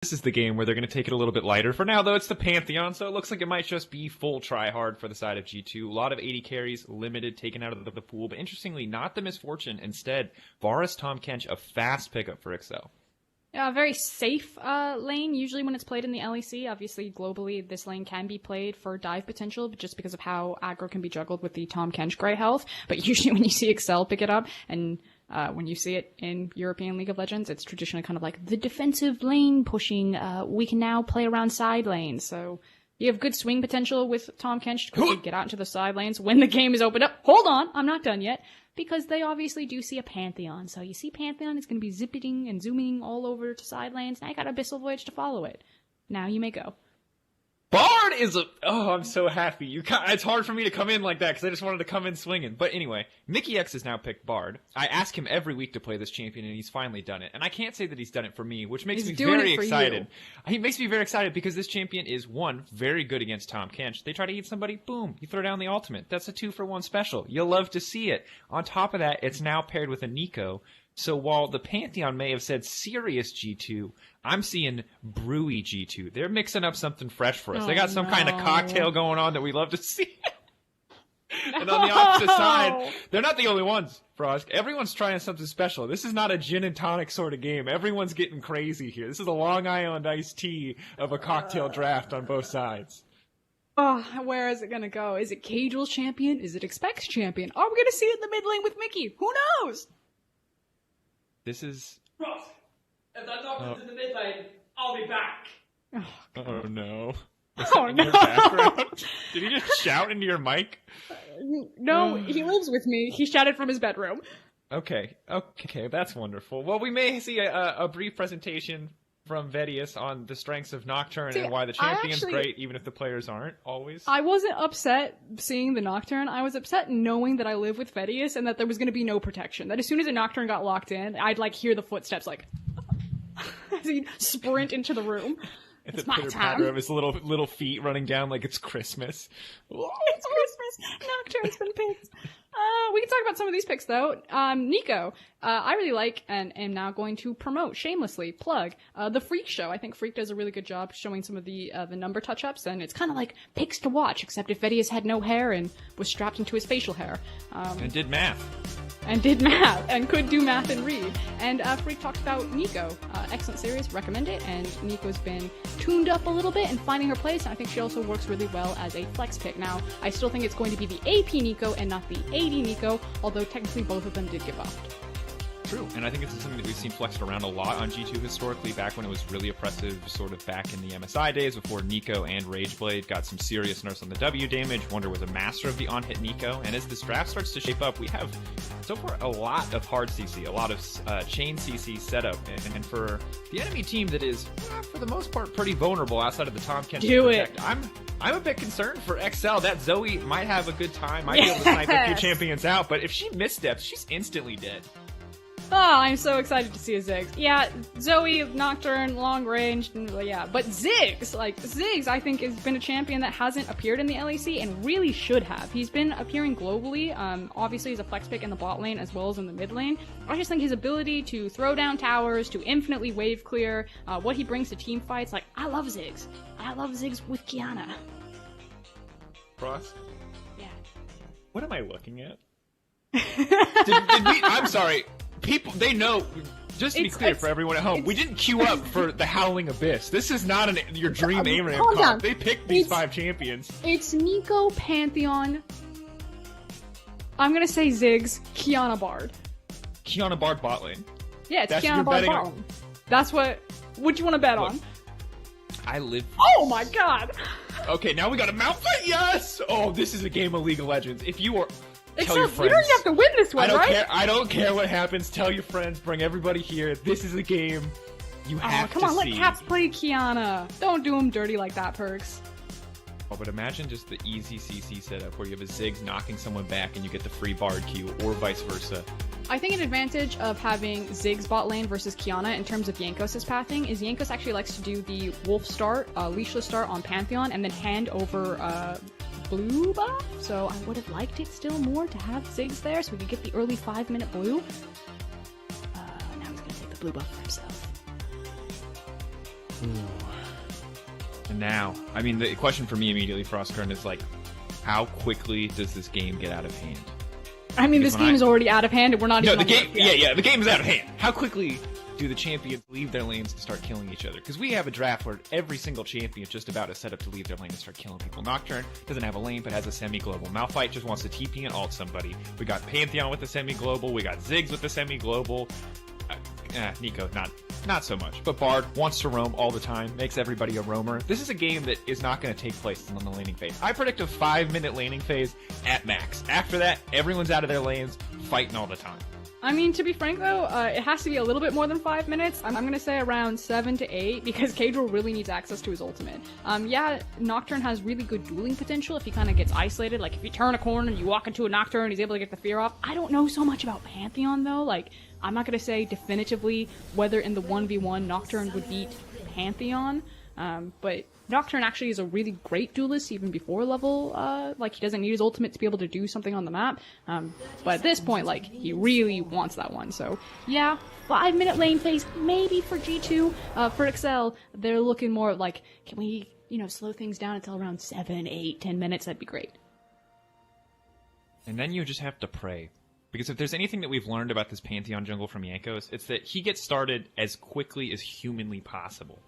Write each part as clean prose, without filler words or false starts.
This is the game where they're going to take it a little bit lighter. For now, though, it's the Pantheon, so it looks like it might just be full try-hard for the side of G2. A lot of 80 carries, limited, taken out of the pool, but interestingly, not the Misfortune. Instead, Varus Tahm Kench, a fast pickup for Excel. Yeah, a very safe lane, usually when it's played in the LEC. Obviously, globally, this lane can be played for dive potential, but just because of how aggro can be juggled with the Tahm Kench Grey health. But usually when you see Excel pick it up, and when you see it in European League of Legends, it's traditionally kind of like the defensive lane pushing. We can now play around side lanes. So you have good swing potential with Tahm Kench to quickly get out into the side lanes when the game is opened up. Hold on, I'm not done yet. Because they obviously do see a Pantheon. So you see Pantheon, it's going to be zipping and zooming all over to side lanes. Now you got Abyssal Voyage to follow it. Now you may go. Bard is a... Oh, I'm so happy. It's hard for me to come in like that because I just wanted to come in swinging. But anyway, Mickey X has now picked Bard. I ask him every week to play this champion, and he's finally done it. And I can't say that he's done it for me, which makes me very excited. He makes me very excited because this champion is, one, very good against Tahm Kench. They try to eat somebody, boom, you throw down the ultimate. That's a 2-for-1 special. You'll love to see it. On top of that, it's now paired with a Nico. So while the Pantheon may have said serious G2, I'm seeing brewy G2. They're mixing up something fresh for us. They got some kind of cocktail going on that we love to see. And on the opposite side, they're not the only ones, Frost. Everyone's trying something special. This is not a gin and tonic sort of game. Everyone's getting crazy here. This is a Long Island iced tea of a cocktail draft on both sides. Oh, where is it going to go? Is it Casual's champion? Is it Expect's champion? Are we going to see it in the mid lane with Mickey? Who knows? This is... Ross, if that doctor's in the mid lane, I'll be back. Oh no. Oh no. Did he just shout into your mic? No, he lives with me. He shouted from his bedroom. Okay, that's wonderful. Well, we may see a brief presentation from Vedius on the strengths of Nocturne and why the champion's great, even if the players aren't, always. I wasn't upset seeing the Nocturne. I was upset knowing that I live with Vedius and that there was going to be no protection. That as soon as a Nocturne got locked in, I'd, like, hear the footsteps, like, as he'd sprint into the room. It's my time. Of his little feet running down like it's Christmas. It's Christmas. Nocturne's been picked. We can talk about some of these picks, though. Nico, I really like and am now going to promote, shamelessly, plug, the Freak Show. I think Freak does a really good job showing some of the number touch-ups, and it's kind of like picks to watch, except if Vedius had no hair and was strapped into his facial hair. And did math. And could do math and read. And Freak talked about Nico. Excellent series, recommend it. And Nico's been tuned up a little bit and finding her place, and I think she also works really well as a flex pick. Now, I still think it's going to be the AP Nico and not the AD Nico, although technically both of them did get buffed. True, and I think it's something that we've seen flexed around a lot on G2 historically, back when it was really oppressive, sort of back in the MSI days, before Nico and Rageblade got some serious nerfs on the W damage. Wonder was a master of the on-hit Nico, and as this draft starts to shape up, we have so far a lot of hard CC, a lot of chain CC setup, and for the enemy team that is, for the most part, pretty vulnerable outside of the Tahm Kench. I'm a bit concerned for XL. That Zoe might have a good time, might be able to snipe a few champions out, but if she missteps, she's instantly dead. Oh, I'm so excited to see a Ziggs. Yeah, Zoe, Nocturne, long range, yeah. But Ziggs, I think, has been a champion that hasn't appeared in the LEC and really should have. He's been appearing globally. Obviously, he's a flex pick in the bot lane as well as in the mid lane. I just think his ability to throw down towers, to infinitely wave clear, what he brings to team fights, like, I love Ziggs. I love Ziggs with Qiyana. Frost? Yeah. What am I looking at? did we... I'm sorry. People, they know, just to be clear for everyone at home, we didn't queue up for the Howling Abyss. This is not your dream ARAM comp. They picked these 5 champions. It's Nico, Pantheon, I'm gonna say Ziggs, Qiyana Bard. Qiyana Bard bot lane. Yeah, it's Qiyana Bard bot lane. That's what do you want to bet on? I live for Oh my god! Okay, now we got a mount fight, yes! Oh, this is a game of League of Legends. If you are... Tell your friends. You don't have to win this one, right? I don't care what happens. Tell your friends. Bring everybody here. This is a game you have to see. Come on, let Caps play Qiyana. Don't do him dirty like that, Perks. Oh, but imagine just the easy CC setup where you have a Ziggs knocking someone back and you get the free Bard Q, or vice versa. I think an advantage of having Ziggs bot lane versus Qiyana in terms of Jankos' pathing is Jankos actually likes to do the Wolf start, Leashless start on Pantheon, and then hand over blue buff, so I would have liked it still more to have Ziggs there so we could get the early 5-minute blue. Now he's gonna take the blue buff for himself. And now, I mean, the question for me immediately, Frostgurn, is like, how quickly does this game get out of hand? I mean, this game is already out of hand, and we're not even. No, the game. Yeah, the game is out of hand. How quickly do the champions leave their lanes to start killing each other? Because we have a draft where every single champion just about is set up to leave their lane and start killing people. Nocturne doesn't have a lane, but has a semi-global. Malphite just wants to TP and ult somebody. We got Pantheon with the semi-global. We got Ziggs with the semi-global. Nico, not so much. But Bard wants to roam all the time, makes everybody a roamer. This is a game that is not going to take place in the laning phase. I predict a 5-minute laning phase at max. After that, everyone's out of their lanes, fighting all the time. I mean, to be frank though, it has to be a little bit more than 5 minutes. I'm gonna say around 7 to 8 because Kadril really needs access to his ultimate. Yeah, Nocturne has really good dueling potential if he kind of gets isolated. Like if you turn a corner and you walk into a Nocturne, he's able to get the fear off. I don't know so much about Pantheon though. Like, I'm not gonna say definitively whether in the 1v1 Nocturne would beat Pantheon, but Nocturne actually is a really great duelist even before level, like he doesn't need his ultimate to be able to do something on the map, but at this point, like, he really wants that one, so yeah, 5-minute lane phase, maybe for G2, for Excel, they're looking more like, can we, slow things down until around 7, 8, 10 minutes, that'd be great. And then you just have to pray. Because if there's anything that we've learned about this Pantheon jungle from Jankos, it's that he gets started as quickly as humanly possible.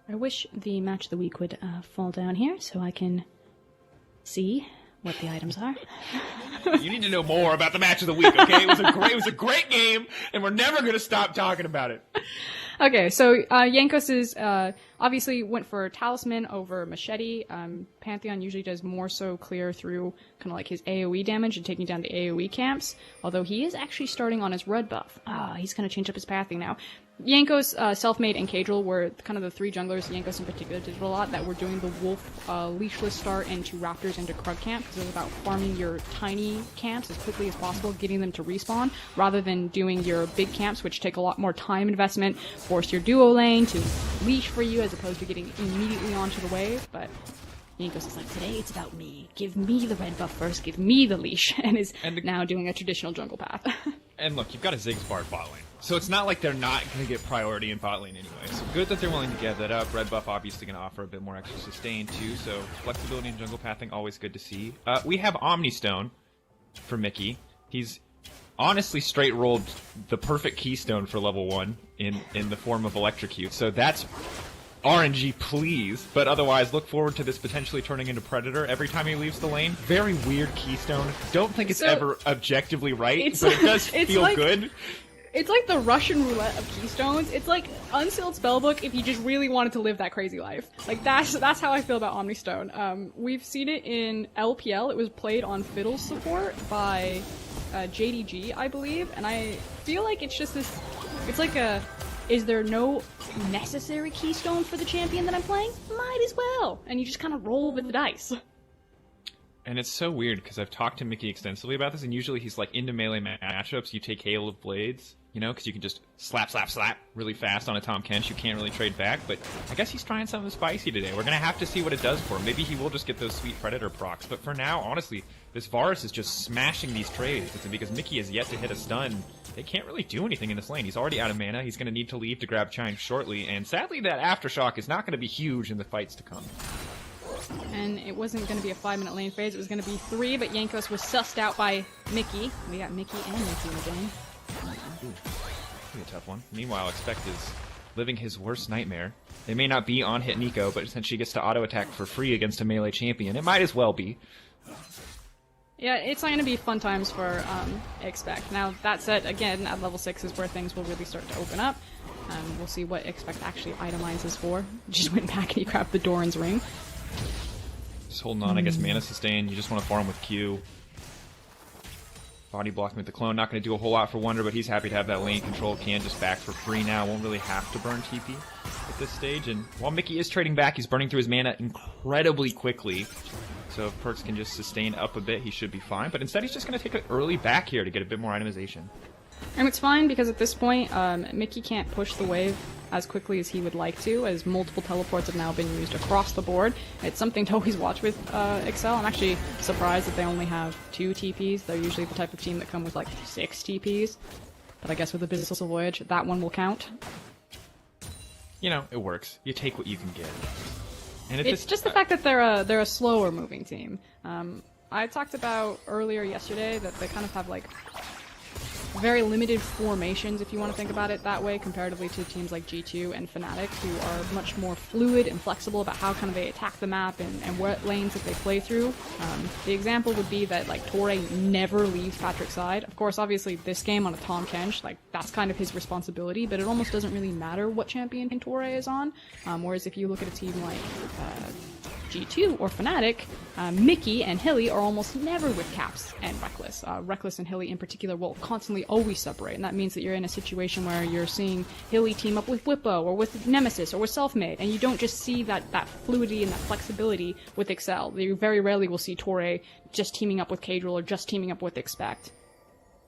I wish the match of the week would fall down here so I can see what the items are. You need to know more about the match of the week, okay? It was a great game, and we're never going to stop talking about it. Okay, so Jankos is obviously went for Talisman over Machete. Pantheon usually does more so clear through kind of like his AoE damage and taking down the AoE camps, although he is actually starting on his red buff. He's going to change up his pathing now. Jankos, Selfmade, and Kadril were kind of the three junglers, Jankos in particular did a lot, that were doing the wolf leashless start into Raptors into Krug camp, because it was about farming your tiny camps as quickly as possible, getting them to respawn, rather than doing your big camps, which take a lot more time investment, force your duo lane to leash for you as opposed to getting immediately onto the wave, but Jankos is like, today it's about me. Give me the red buff first, give me the leash, and is now doing a traditional jungle path. And look, you've got a Ziggs Bard bot lane. So it's not like they're not going to get priority in bot lane anyway. So good that they're willing to give that up. Red buff obviously going to offer a bit more extra sustain too, so flexibility in jungle pathing, always good to see. We have Omnistone for Mickey. He's honestly straight rolled the perfect keystone for level 1 in the form of Electrocute. So that's RNG, please. But otherwise, look forward to this potentially turning into Predator every time he leaves the lane. Very weird keystone. Don't think it's ever objectively right, but it does feel good. It's like the Russian roulette of keystones. It's like Unsealed Spellbook if you just really wanted to live that crazy life. Like, that's how I feel about Omnistone. We've seen it in LPL. It was played on Fiddle support by JDG, I believe, and I feel like it's just this... It's like a... Is there no necessary keystone for the champion that I'm playing? Might as well. And you just kind of roll with the dice. And it's so weird, because I've talked to Mickey extensively about this, and usually he's like, into melee matchups, you take Hail of Blades, because you can just slap, slap, slap really fast on a Tahm Kench. You can't really trade back, but I guess he's trying something spicy today. We're going to have to see what it does for him. Maybe he will just get those sweet Predator procs, but for now, honestly, this Varus is just smashing these trades, because Mickey has yet to hit a stun. They can't really do anything in this lane. He's already out of mana. He's going to need to leave to grab Chime shortly, and sadly that Aftershock is not going to be huge in the fights to come. And it wasn't going to be a 5-minute lane phase, it was going to be 3, but Jankos was sussed out by Mickey. We got Mickey and Mickey in the game. Ooh, be a tough one. Meanwhile, Expect is living his worst nightmare. They may not be on hit Nico, but since she gets to auto-attack for free against a melee champion, it might as well be. Yeah, it's not going to be fun times for Expect. Now, that said, again, at level 6 is where things will really start to open up. We'll see what Expect actually itemizes for. Just went back and he grabbed the Doran's Ring. Just holding on, I guess mana sustain. You just want to farm with Q. Body blocking with the clone. Not going to do a whole lot for Wonder, but he's happy to have that lane control. Can just back for free now. Won't really have to burn TP at this stage. And while Mickey is trading back, he's burning through his mana incredibly quickly. So if Perks can just sustain up a bit, he should be fine. But instead, he's just going to take an early back here to get a bit more itemization. And it's fine because at this point, Mickey can't push the wave as quickly as he would like to, as multiple teleports have now been used across the board. It's something to always watch with Excel. I'm actually surprised that they only have 2 TPs. They're usually the type of team that come with like 6 TPs. But I guess with the Business Voyage, that one will count. you know, it works. You take what you can get. And It's just the fact that they're a slower moving team. I talked about earlier yesterday that they kind of have like very limited formations, if you want to think about it that way, comparatively to teams like G2 and Fnatic, who are much more fluid and flexible about how kind of they attack the map and what lanes that they play through. The example would be that like Torre never leaves Patrick's side. Of course, obviously this game on a Tahm Kench, like that's kind of his responsibility, but it almost doesn't really matter what champion Torre is on. Whereas if you look at a team like G2 or Fnatic, Mickey and Hilly are almost never with Caps and Reckless. Reckless and Hilly in particular will constantly always separate, and that means that you're in a situation where you're seeing Hilly team up with Whippo or with Nemesis or with Selfmade, and you don't just see that fluidity and that flexibility with Excel. You very rarely will see Torre just teaming up with Cadril or just teaming up with Expect.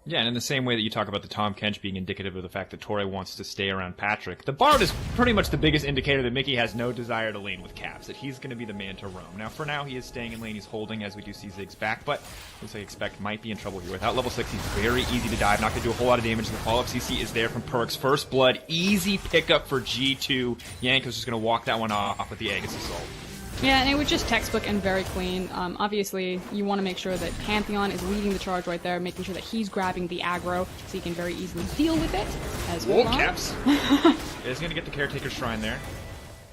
Yeah, and in the same way that you talk about the Tahm Kench being indicative of the fact that Torre wants to stay around Patrick, the Bard is pretty much the biggest indicator that Mickey has no desire to lane with Caps, that he's going to be the man to roam. Now, for now, he is staying in lane, he's holding as we do see Ziggs back, but looks like Expect might be in trouble here. Without level 6, he's very easy to dive, not going to do a whole lot of damage. The follow-up CC is there from Perks. First Blood, easy pickup for G2. Yanko's just going to walk that one off with the Aegis Assault. Yeah, and it was just textbook and very clean. Obviously, you want to make sure that Pantheon is leading the charge right there, making sure that he's grabbing the aggro so he can very easily deal with it as well. Caps is going to get the Caretaker Shrine there.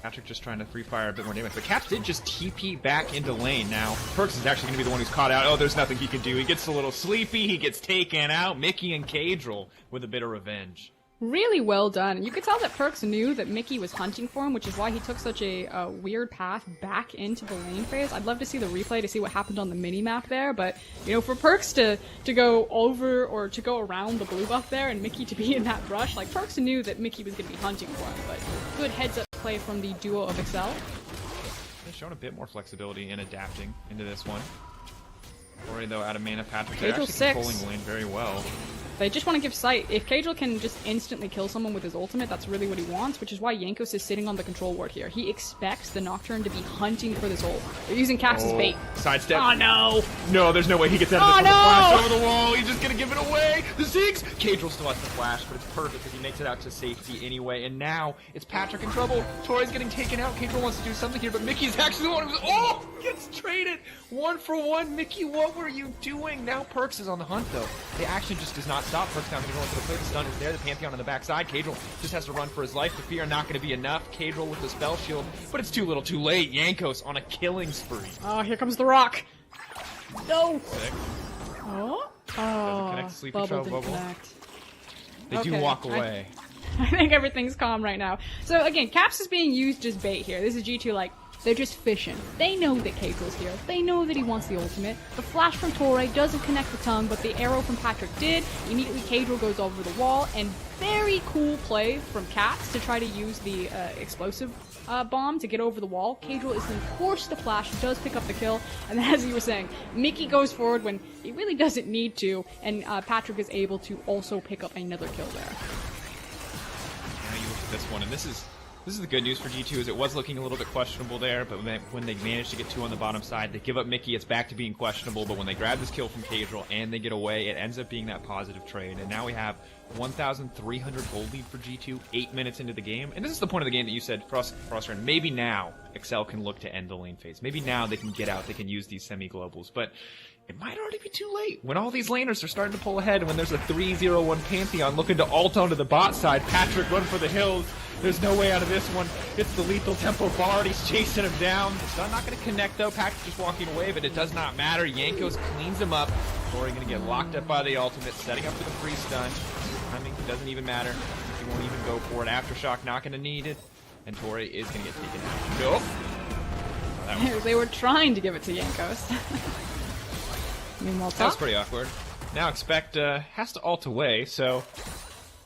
Patrick just trying to free fire a bit more damage, but Caps did just TP back into lane. Now, Perks is actually going to be the one who's caught out. Oh, there's nothing he can do. He gets a little sleepy. He gets taken out. Mickey and Cadril with a bit of revenge. Really well done. You could tell that Perks knew that Mickey was hunting for him, which is why he took such a weird path back into the lane phase. I'd love to see the replay to see what happened on the mini-map there, but, you know, for Perks to go over or to go around the blue buff there and Mickey to be in that rush, like, Perks knew that Mickey was going to be hunting for him, but good heads-up play from the duo of Excel. They've shown a bit more flexibility in adapting into this one. Torre, though, out of mana. Patrick Cadril actually controlling the lane very well. They just want to give sight. If Cadril can just instantly kill someone with his ultimate, that's really what he wants, which is why Jankos is sitting on the control ward here. He expects the Nocturne to be hunting for this ult. They're using Caps as bait. Sidestep. Oh no! No, there's no way he gets out of this with the flash over the wall. He's just gonna give it away. The Ziggs! Cadril still has the flash, but it's perfect because he makes it out to safety anyway. And now it's Patrick in trouble. Torre's getting taken out. Cadril wants to do something here, but Mickey's actually the one who's gets traded 1-for-1. Mickey, what were you doing? Now Perks is on the hunt though. The action just does not stop. Perks down to the play. The stun is there. The Pantheon on the backside. Cadril just has to run for his life. The fear not going to be enough. Cadril with the spell shield, but it's too little, too late. Jankos on a killing spree. Oh, here comes the rock. No. Sick. Oh. Doesn't connect to Sleepy Trail Bubble. Connect. They do walk away. I think everything's calm right now. So again, Caps is being used as bait here. This is G2 like, they're just fishing. They know that Cadril's here. They know that he wants the ultimate. The flash from Torre doesn't connect the tongue, but the arrow from Patrick did. Immediately Cadril goes over the wall, and very cool play from Caps to try to use the explosive bomb to get over the wall. Cadril is then forced to flash, does pick up the kill, and then, as you were saying, Mickey goes forward when he really doesn't need to, and Patrick is able to also pick up another kill there. Now you look at this one, and this is the good news for G2, is it was looking a little bit questionable there, but when they managed to get 2 on the bottom side, they give up Mickey, it's back to being questionable, but when they grab this kill from Cadril and they get away, it ends up being that positive trade, and now we have 1,300 gold lead for G2, 8 minutes into the game, and this is the point of the game that you said, Froster, maybe now Excel can look to end the lane phase. Maybe now they can get out, they can use these semi-globals, but it might already be too late. When all these laners are starting to pull ahead, and when there's a 3-0-1 Pantheon looking to ult onto the bot side, Patrick run for the hills. There's no way out of this one. It's the lethal tempo Bard. He's chasing him down. The stun not going to connect though. Patrick just walking away, but it does not matter. Jankos cleans him up. Torre going to get locked up by the ultimate, setting up for the free stun. Timing doesn't even matter. He won't even go for it. Aftershock not going to need it. And Torre is going to get taken out. Nope. Oh, they were trying to give it to Jankos. Meanwhile, that was pretty awkward. Now Expect has to ult away, so...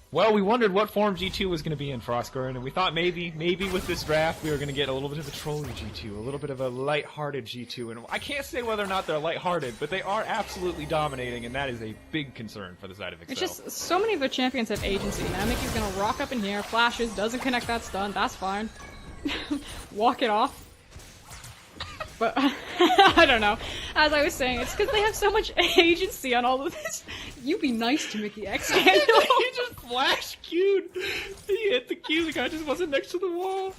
Well, we wondered what form G2 was going to be in, Frostgurn, and we thought maybe with this draft we were going to get a little bit of a trolling G2, a little bit of a light-hearted G2, and I can't say whether or not they're light-hearted, but they are absolutely dominating, and that is a big concern for the side of Excel. It's just, so many of their champions have agency. Now Mickey's going to rock up in here, flashes, doesn't connect that stun, that's fine. Walk it off. But I don't know. As I was saying, it's because they have so much agency on all of this. You be nice to Mickey X. He just flash queued. He hit the queue. The guy just wasn't next to the wall.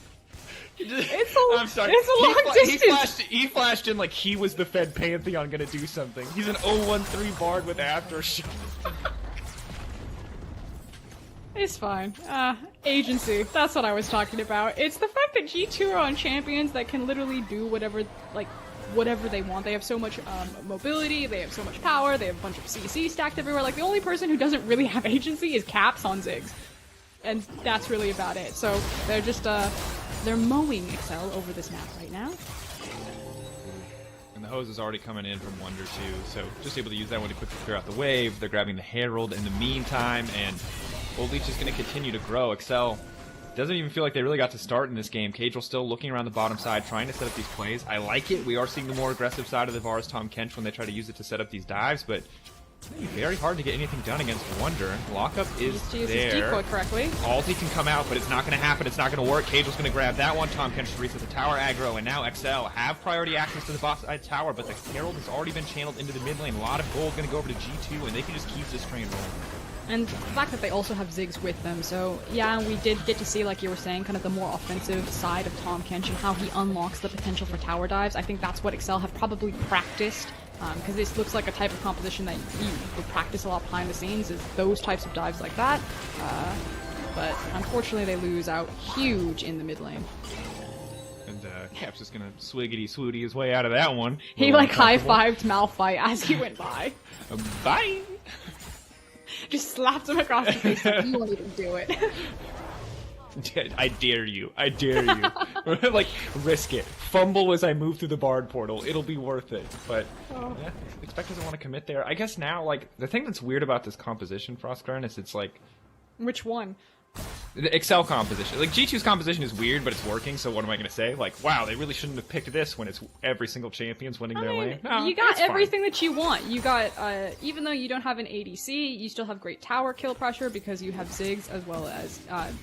I'm sorry. It's a long distance. He flashed in like he was the Fed Pantheon gonna do something. He's an 013 Bard with aftershock. It's fine. Agency. That's what I was talking about. It's the fact that G2 are on champions that can literally do whatever they want. They have so much mobility, they have so much power, they have a bunch of CC stacked everywhere. Like, the only person who doesn't really have agency is Caps on Ziggs. And that's really about it. So, they're just, they're mowing Excel over this map right now. And the hose is already coming in from Wonder too, so just able to use that one to quickly clear out the wave. They're grabbing the Herald in the meantime, and Old Leech is going to continue to grow. Excel doesn't even feel like they really got to start in this game. Cagel's still looking around the bottom side, trying to set up these plays. I like it. We are seeing the more aggressive side of the Vars Tom Kench when they try to use it to set up these dives, but it's going to be very hard to get anything done against Wonder. Lockup is to use there. his decoy correctly. Ulti can come out, but it's not going to happen. It's not going to work. Cagel's going to grab that one. Tom Kench reset the tower aggro, and now XL have priority access to the bot side tower, but the Herald has already been channeled into the mid lane. A lot of gold going to go over to G2, and they can just keep this train rolling. And the fact that they also have Ziggs with them, so yeah, we did get to see, like you were saying, kind of the more offensive side of Tom Kench and how he unlocks the potential for tower dives. I think that's what Excel have probably practiced, because this looks like a type of composition that you would practice a lot behind the scenes, is those types of dives like that. But unfortunately they lose out huge in the mid lane. And Cap's just gonna swiggity-swooty his way out of that one. He like high-fived Malphite as he went by. Bye! Just slapped him across the face like, you won't even do it. I dare you. I dare you. Like, risk it. Fumble as I move through the Bard portal. It'll be worth it. But, yeah, Expect doesn't want to commit there. I guess now, like, the thing that's weird about this composition, Frostgrind, is it's like... Which one? The Excel composition. Like, G2's composition is weird, but it's working, so what am I going to say? Like, wow, they really shouldn't have picked this when it's every single champion's winning their lane. No, you got everything fine. that you want. You got, even though you don't have an ADC, you still have great tower kill pressure because you have Ziggs as well as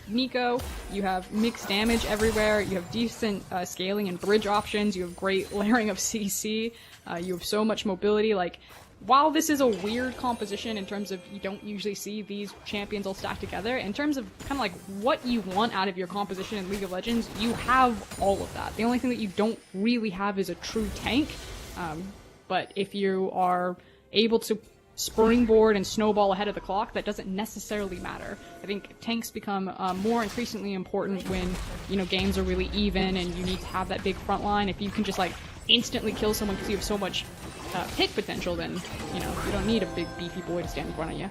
Nico. You have mixed damage everywhere. You have decent scaling and bridge options. You have great layering of CC. You have so much mobility. Like, while this is a weird composition in terms of you don't usually see these champions all stacked together, in terms of kind of like what you want out of your composition in League of Legends, you have all of that. The only thing that you don't really have is a true tank, but if you are able to springboard and snowball ahead of the clock, that doesn't necessarily matter. I think tanks become more increasingly important when, you know, games are really even and you need to have that big front line. If you can just like instantly kill someone because you have so much pick potential, then, you know, you don't need a big beefy boy to stand in front of you.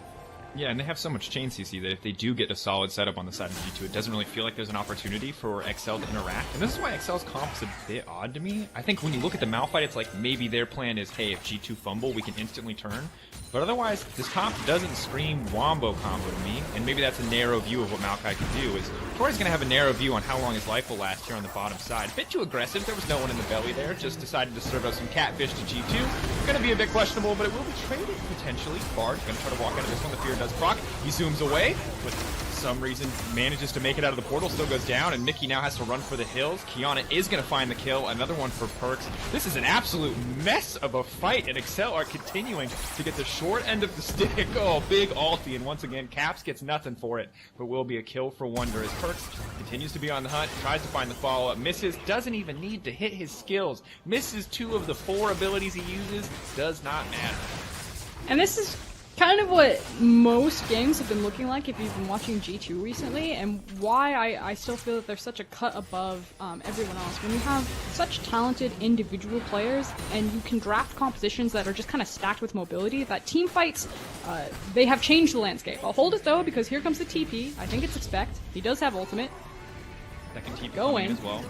Yeah, and they have so much chain CC that if they do get a solid setup on the side of G2, it doesn't really feel like there's an opportunity for XL to interact. And this is why XL's comp is a bit odd to me. I think when you look at the Malphite, it's like maybe their plan is, hey, if G2 fumble, we can instantly turn. But otherwise, this comp doesn't scream Wombo combo to me, and maybe that's a narrow view of what Maokai can do, is Tori's going to have a narrow view on how long his life will last here on the bottom side. A bit too aggressive, there was no one in the belly there, just decided to serve up some catfish to G2. Going to be a bit questionable, but it will be traded potentially. Bard's going to try to walk out of this one, the fear does proc. He zooms away, but for some reason manages to make it out of the portal, still goes down, and Mickey now has to run for the hills. Kiana is going to find the kill, another one for Perks. This is an absolute mess of a fight, and Excel are continuing to get the short end of the stick. Oh, big ulti, and once again, Caps gets nothing for it, but will be a kill for Wonder as Perks continues to be on the hunt, tries to find the follow-up, misses, doesn't even need to hit his skills, misses 2 of the 4 abilities he uses, does not matter. And this is kind of what most games have been looking like if you've been watching G2 recently, and why I still feel that they're such a cut above everyone else. When you have such talented individual players and you can draft compositions that are just kind of stacked with mobility, that team fights, they have changed the landscape. I'll hold it though, because here comes the TP. I think it's Expect. He does have ultimate. Second TP going as well.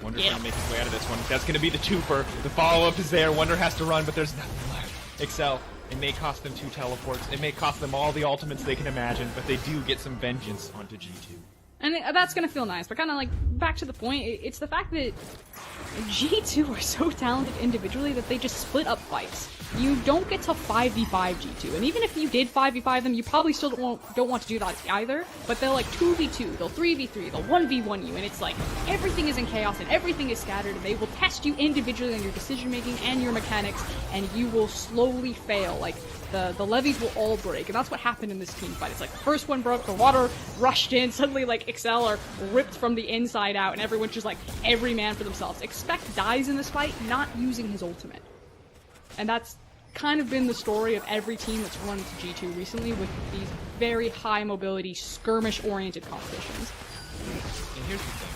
Wonder's trying to make his way out of this one. That's going to be the twofer. The follow-up is there. Wonder has to run, but there's nothing left. Excel. It may cost them 2 teleports. It may cost them all the ultimates they can imagine, but they do get some vengeance onto G2. And that's gonna feel nice, but kind of like back to the point, it's the fact that G2 are so talented individually that they just split up fights. You don't get to 5v5 G2, and even if you did 5v5 them, you probably still don't want to do that either, but they'll like 2v2, they'll 3v3, they'll 1v1 you, and it's like, everything is in chaos and everything is scattered, and they will test you individually on your decision making and your mechanics, and you will slowly fail. Like, the levees will all break, and that's what happened in this team fight. It's like, the first one broke, the water rushed in, suddenly like Excel are ripped from the inside out, and everyone's just like, every man for themselves. Expect dies in this fight, not using his ultimate. And that's kind of been the story of every team that's run into G2 recently with these very high mobility, skirmish-oriented competitions. And here's the thing.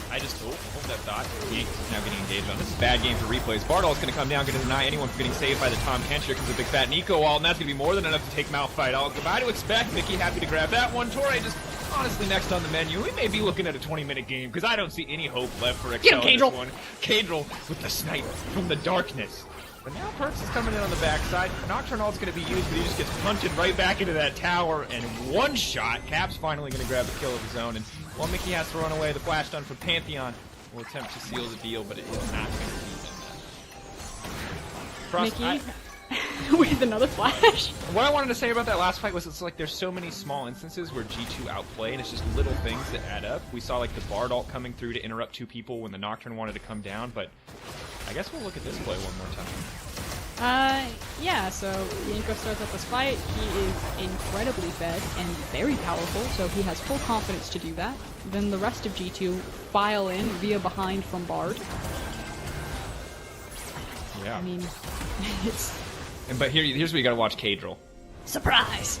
I just hold that thought. Yanks is now getting engaged on this. Bad game for replays. Bardol's going to come down, going to deny anyone from getting saved by the Tom Kent. Here comes a big fat Nico wall, and that's going to be more than enough to take Malphite. I'll goodbye to expect. Mickey happy to grab that one. Torre just honestly next on the menu. We may be looking at a 20-minute game because I don't see any hope left for Excel in this one. Cadril with the snipe from the darkness. But now Perks is coming in on the backside. Nocturnal's going to be used, but he just gets punted right back into that tower, and one shot. Cap's finally going to grab a kill of his own, and while Mickey has to run away, the flash done from Pantheon will attempt to seal the deal, but it is not going to be enough. Mickey, with another flash. What I wanted to say about that last fight was it's like there's so many small instances where G2 outplay, and it's just little things that add up. We saw like the Bard ult coming through to interrupt two people when the Nocturne wanted to come down, but I guess we'll look at this play one more time. Yeah, so Yanko starts up this fight. He is incredibly fed and very powerful, so he has full confidence to do that. Then the rest of G2 file in via behind from Bard. Yeah. I mean, it's... But here's where you gotta watch Cadril. Surprise!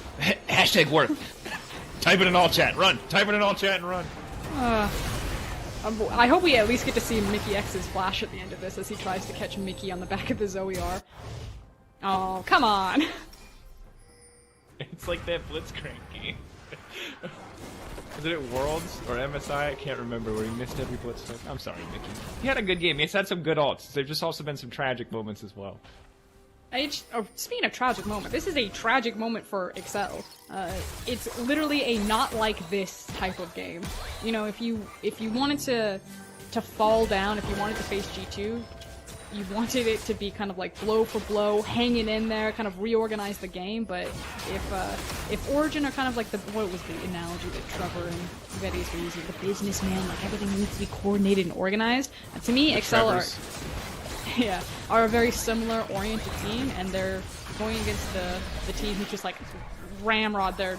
Hashtag work. Type it in all chat, run. Type it in all chat and run. I hope we at least get to see Mickey X's flash at the end of this as he tries to catch Mickey on the back of the Zoe R. Oh, come on! It's like that Blitzcrank game. Was it at Worlds or MSI? I can't remember, where he missed every Blitzcrank. I'm sorry, Mickey. He had a good game. He's had some good ults. There's just also been some tragic moments as well. Speaking of tragic moment, this is a tragic moment for Excel. It's literally a not like this type of game. You know, if you wanted to fall down, if you wanted to face G2, you wanted it to be kind of like blow for blow, hanging in there, kind of reorganize the game. But if Origin are kind of like what was the analogy that Trevor and Vetti's were using, the businessman, like everything needs to be coordinated and organized. To me, Excel are a very similar oriented team, and they're going against the team who just like ramrod their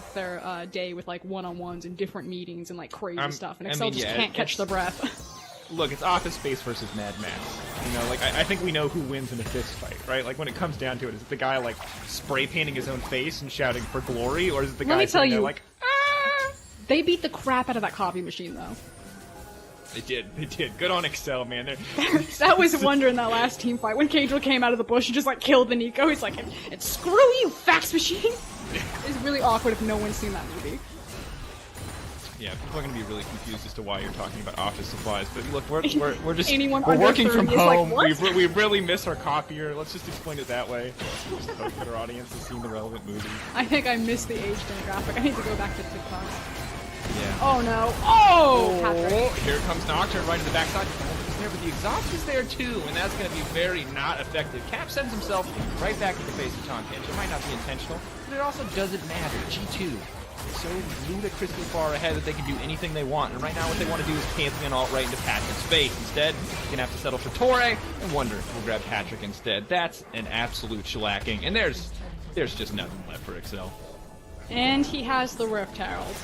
day with like one-on-ones and different meetings and like crazy stuff, and Excel just can't catch their breath. Look, it's Office Space versus Mad Max. You know, like I think we know who wins in a fist fight, right? Like when it comes down to it, is it the guy like spray painting his own face and shouting for glory, or is it the guy sitting there like, ah? They beat the crap out of that copy machine though. They did. Good on Excel, man. That was a wonder in that last team fight. When Cadril came out of the bush and just like killed the Nico, he's like, and screw you, fax machine! It's really awkward if no one's seen that movie. Yeah, people are going to be really confused as to why you're talking about office supplies. But look, we're just we're working from home. Like, we really miss our copier. Let's just explain it that way. Just hope that our audience has seen the relevant movie. I think I missed the age demographic. I need to go back to TikToks. Yeah. Oh no! Oh! Patrick. Here comes Nocturne right to the backside. There, but the exhaust is there too, and that's going to be very not effective. Cap sends himself right back in the face of Tom Kent. It might not be intentional, but it also doesn't matter. G2 is so ludicrously far ahead that they can do anything they want, and right now what they want to do is Pantheon alt right into Patrick's face. Instead, he's going to have to settle for Torre, and Wonder will grab Patrick instead. That's an absolute shellacking, and there's just nothing left for Excel. And he has the Rift Herald.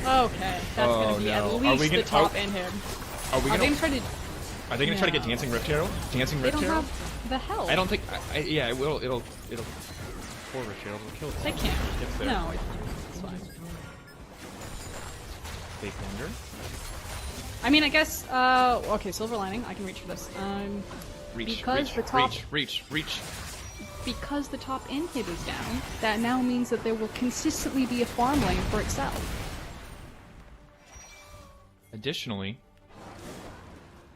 Okay, that's going to be at least the top in him. Are they going to try to get Dancing Rift Herald? Dancing Rift Herald? They don't have the health. I don't think. Yeah, it will. It'll. Poor Rift Herald will kill it. They can't. No, it's fine. Fake Wonder. I mean, I guess. Okay, Silver Lining. I can reach for this. Reach. Because the top inhib is down, that now means that there will consistently be a farm lane for Excel. Additionally,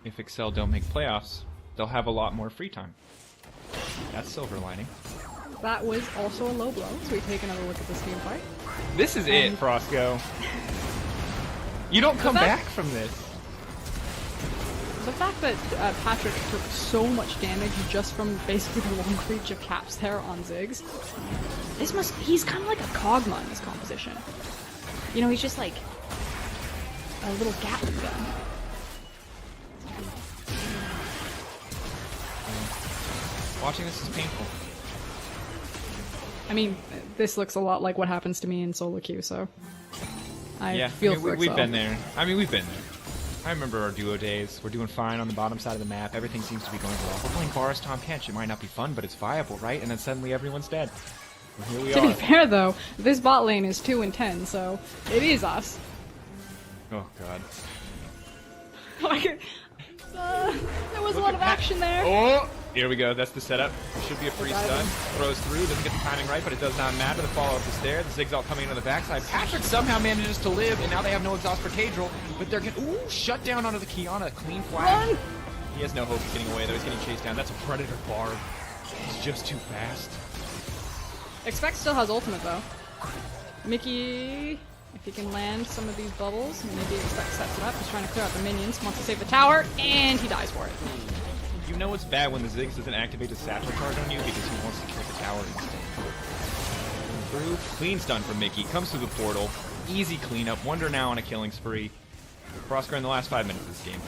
if Excel don't make playoffs, they'll have a lot more free time. That's Silver Lining. That was also a low blow, so we take another look at this team fight. This is it, Frosco. You don't come back from this. The fact that Patrick took so much damage just from basically the long reach of caps there on Ziggs. He's kind of like a Kog'Maw in this composition. You know, he's just like a little Gatling gun. Watching this is painful. I mean, this looks a lot like what happens to me in solo queue, so I feel for we've Excel. been there. I mean, we've been there. I remember our duo days. We're doing fine on the bottom side of the map. Everything seems to be going well. We're playing Boris Tom Kench. It might not be fun, but it's viable, right? And then suddenly everyone's dead. And here we To are. be fair, though, this bot lane is 2 and 10, so it is us. Oh god. There was a lot of action there. Oh! Here we go. That's the setup. Should be a free stun. Throws through. Doesn't get the timing right, but it does not matter. The follow-up is there. The Ziggs all coming in on the backside. Patrick somehow manages to live, and now they have no exhaust for Cadril, but they're getting... Ooh! Shut down onto the Kiana. Clean flash. Run! He has no hope of getting away, though. He's getting chased down. That's a Predator Barb. He's just too fast. Expect still has ultimate, though. Mickey, if he can land some of these bubbles, maybe Expect sets it up. He's trying to clear out the minions, wants to save the tower, and he dies for it. You know it's bad when the Ziggs doesn't activate the satchel charge on you because he wants to kill the tower instead. Through. Clean stun from Mickey. Comes through the portal. Easy cleanup. Wonder now on a killing spree. Frosker in the last 5 minutes of this game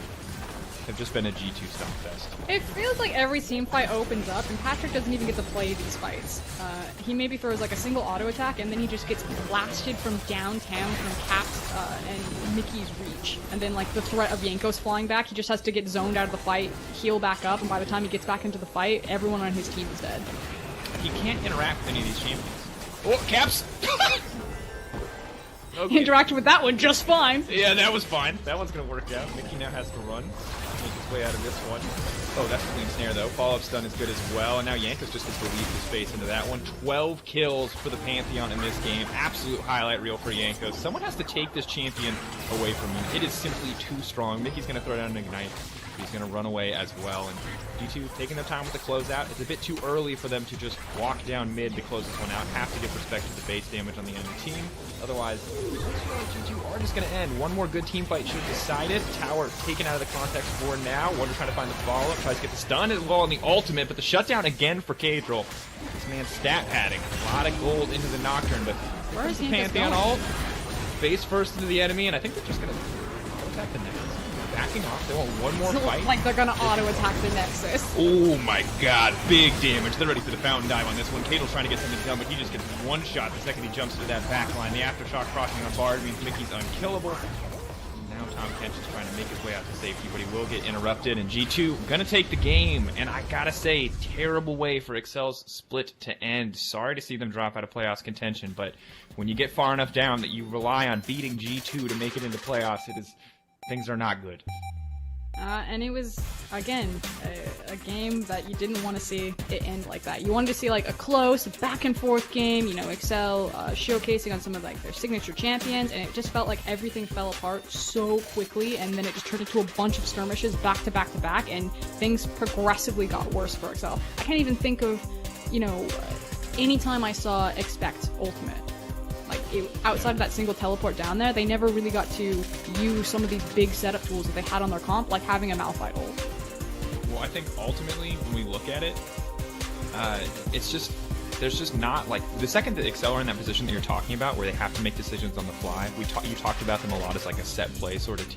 have just been a G2 stun fest. It feels like every team fight opens up, and Patrick doesn't even get to play these fights. He maybe throws like a single auto attack, and then he just gets blasted from downtown from Caps and Mickey's reach. And then like the threat of Jankos flying back, he just has to get zoned out of the fight, heal back up, and by the time he gets back into the fight, everyone on his team is dead. He can't interact with any of these champions. Oh, Caps! He interacted with that one just fine. Yeah, that was fine. That one's gonna work out. Mickey now has to run. Make his way out of this one. Oh, that's a clean snare though. Follow-up stun is good as well. And now Jankos just gets to leave his face into that one. 12 kills for the Pantheon in this game. Absolute highlight reel for Jankos. Someone has to take this champion away from him. It is simply too strong. Mickey's gonna throw down an ignite. He's going to run away as well. And G2 taking their time with the closeout. It's a bit too early for them to just walk down mid to close this one out. Have to give respect to the base damage on the enemy team. Otherwise, G2 are just going to end. One more good team fight should decide it. Tower taken out of the context for now. Wonder trying to find the follow-up. Tries to get the stun as well on the ultimate. But the shutdown again for Cadril. This man's stat padding. A lot of gold into the Nocturne. But where is the Pantheon ult? Face first into the enemy. And I think they're just going to attack the Nexus. Backing off. They want one more fight. Like they're gonna auto-attack the Nexus. Oh my god, big damage. They're ready for the fountain dive on this one. Cadrill's trying to get something done, but he just gets one shot the second he jumps into that back line. The aftershock crossing on Bard means Mickey's unkillable. Now Tom Kench is trying to make his way out to safety, but he will get interrupted. And G2 gonna take the game. And I gotta say, terrible way for Excel's split to end. Sorry to see them drop out of playoffs contention, but when you get far enough down that you rely on beating G2 to make it into playoffs, things are not good. And it was, again, a game that you didn't want to see it end like that. You wanted to see like a close, back and forth game, you know, Excel showcasing on some of like their signature champions, and it just felt like everything fell apart so quickly, and then it just turned into a bunch of skirmishes back to back to back, and things progressively got worse for Excel. I can't even think of, you know, any time I saw Expect ultimate. Like, outside of that single teleport down there, they never really got to use some of these big setup tools that they had on their comp, like having a Malphite ult. Well, I think ultimately, when we look at it, it's just, there's just not, like, the second that Excel are in that position that you're talking about, where they have to make decisions on the fly, you talked about them a lot as like a set play sort of team.